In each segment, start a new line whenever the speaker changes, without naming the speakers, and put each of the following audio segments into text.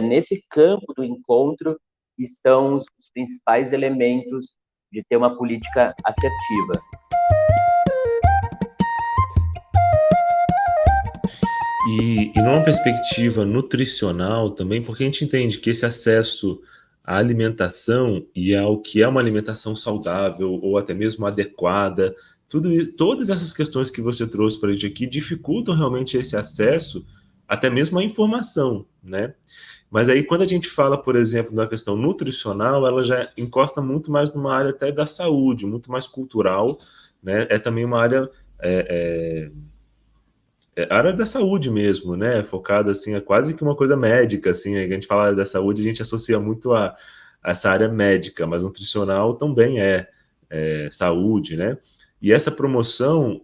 Nesse campo do encontro estão os principais elementos de ter uma política assertiva.
E numa perspectiva nutricional também, porque a gente entende que esse acesso à alimentação e ao que é uma alimentação saudável ou até mesmo adequada, todas essas questões que você trouxe para a gente aqui dificultam realmente esse acesso, até mesmo à informação, né? Mas aí quando a gente fala, por exemplo, da questão nutricional, ela já encosta muito mais numa área até da saúde, muito mais cultural, né? É também uma área área da saúde mesmo, né? Focada assim, é quase que uma coisa médica, assim. A gente fala da saúde, a gente associa muito a essa área médica, mas nutricional também é saúde, né? E essa promoção,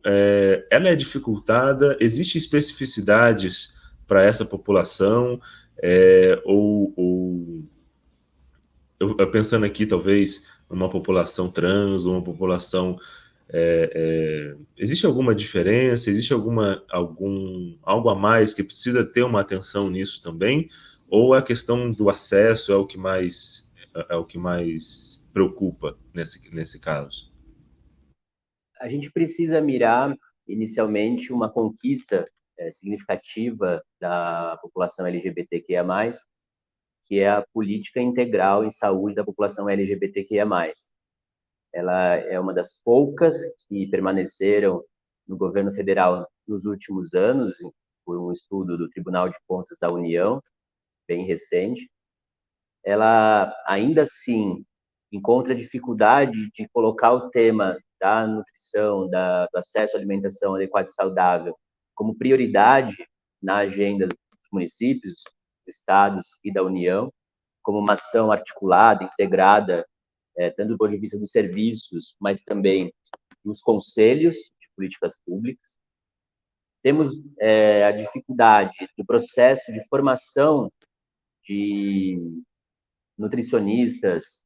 ela é dificultada. Existem especificidades para essa população, ou eu pensando aqui, talvez, numa população trans, ou uma população existe alguma diferença? Existe algo a mais que precisa ter uma atenção nisso também? Ou a questão do acesso é o que mais preocupa nesse caso?
A gente precisa mirar, inicialmente, uma conquista significativa da população LGBTQIA+, que é a política integral em saúde da população LGBTQIA+. Ela é uma das poucas que permaneceram no governo federal nos últimos anos, por um estudo do Tribunal de Contas da União, bem recente. Ela, ainda assim, encontra dificuldade de colocar o tema da nutrição, do acesso à alimentação adequada e saudável como prioridade na agenda dos municípios, dos estados e da União, como uma ação articulada, integrada, tanto do ponto de vista dos serviços, mas também dos conselhos de políticas públicas. Temos a dificuldade do processo de formação de nutricionistas,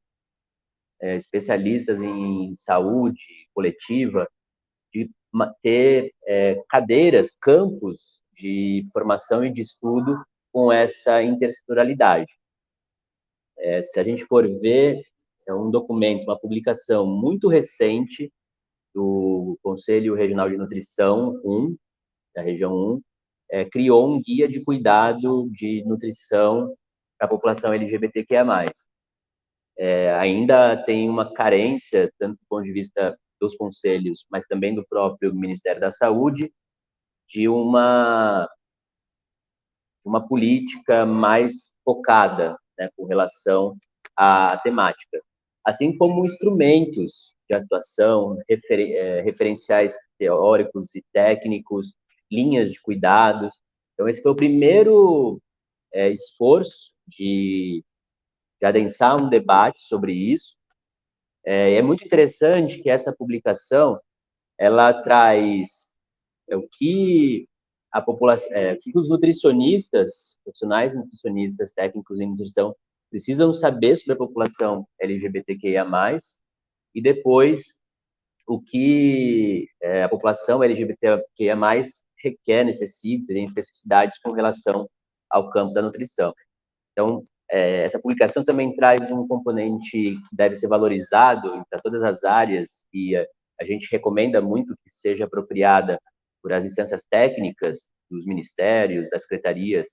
especialistas em saúde coletiva, de ter cadeiras, campos de formação e de estudo com essa intersetorialidade. Se a gente for ver, é um documento, uma publicação muito recente do Conselho Regional de Nutrição 1, da região 1, criou um guia de cuidado de nutrição para a população LGBTQIA+. Ainda tem uma carência, tanto do ponto de vista dos conselhos, mas também do próprio Ministério da Saúde, de uma política mais focada, né, com relação à temática. Assim como instrumentos de atuação, referenciais teóricos e técnicos, linhas de cuidados. Então, esse foi o primeiro esforço de adensar um debate sobre isso. É muito interessante que essa publicação ela traz o que a população, o que os nutricionistas, profissionais nutricionistas, técnicos em nutrição precisam saber sobre a população LGBTQIA+, e depois o que a população LGBTQIA+, requer, necessita, tem especificidades com relação ao campo da nutrição. Então, essa publicação também traz um componente que deve ser valorizado para todas as áreas, e a gente recomenda muito que seja apropriada por as instâncias técnicas dos ministérios, das secretarias,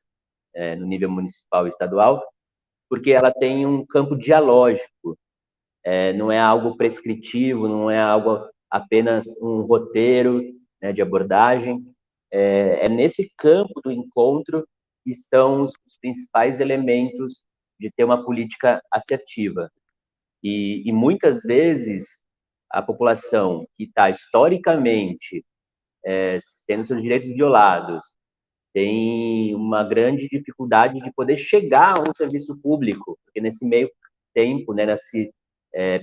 no nível municipal e estadual, porque ela tem um campo dialógico, não é algo prescritivo, não é algo apenas um roteiro, né, de abordagem. Nesse campo do encontro estão os principais elementos de ter uma política assertiva. E muitas vezes a população que está historicamente tendo seus direitos violados tem uma grande dificuldade de poder chegar a um serviço público, porque nesse meio tempo, né, nesse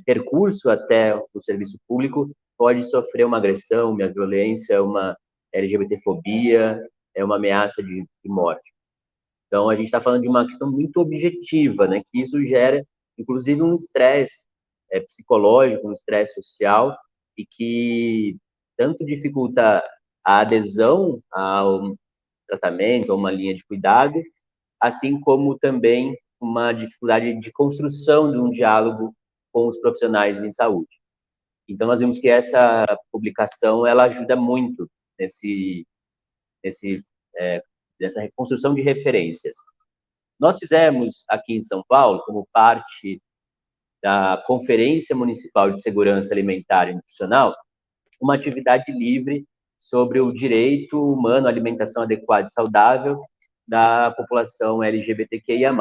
percurso até o serviço público, pode sofrer uma agressão, uma violência, uma LGBTfobia, uma ameaça de morte. Então, a gente está falando de uma questão muito objetiva, né, que isso gera, inclusive, um estresse psicológico, um estresse social, e que tanto dificulta a adesão ao tratamento, a uma linha de cuidado, assim como também uma dificuldade de construção de um diálogo com os profissionais em saúde. Então, nós vimos que essa publicação ela ajuda muito nesse, nessa reconstrução de referências. Nós fizemos aqui em São Paulo, como parte da Conferência Municipal de Segurança Alimentar e Nutricional, uma atividade livre sobre o direito humano à alimentação adequada e saudável da população LGBTQIA+,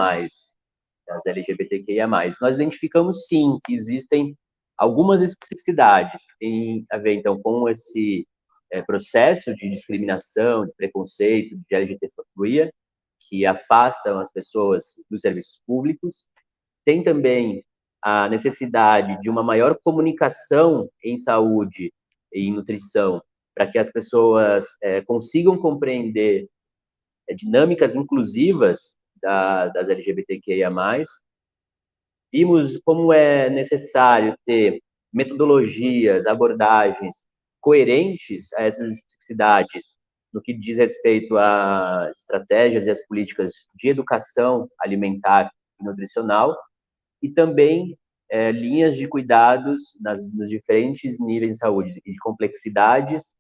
das LGBTQIA+. Nós identificamos, sim, que existem algumas especificidades que têm a ver, então, com esse processo de discriminação, de preconceito, de LGBTfobia, que afastam as pessoas dos serviços públicos. Tem também a necessidade de uma maior comunicação em saúde e em nutrição, para que as pessoas consigam compreender dinâmicas inclusivas das LGBTQIA+. Vimos como é necessário ter metodologias, abordagens coerentes a essas especificidades no que diz respeito às estratégias e às políticas de educação alimentar e nutricional, e também linhas de cuidados nos diferentes níveis de saúde e de complexidades,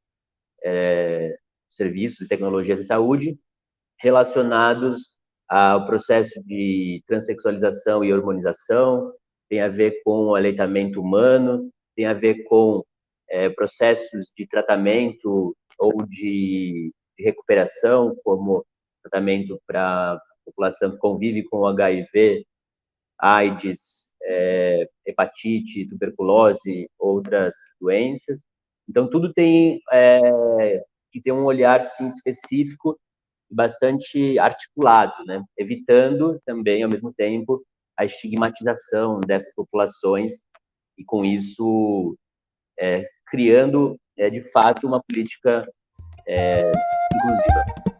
serviços e tecnologias de saúde relacionados ao processo de transexualização e hormonização, tem a ver com o aleitamento humano, tem a ver com processos de tratamento ou de recuperação, como tratamento para a população que convive com HIV, AIDS, hepatite, tuberculose, outras doenças. Então, tudo tem que ter um olhar, sim, específico, bastante articulado, né? Evitando também, ao mesmo tempo, a estigmatização dessas populações e, com isso, criando, de fato, uma política inclusiva.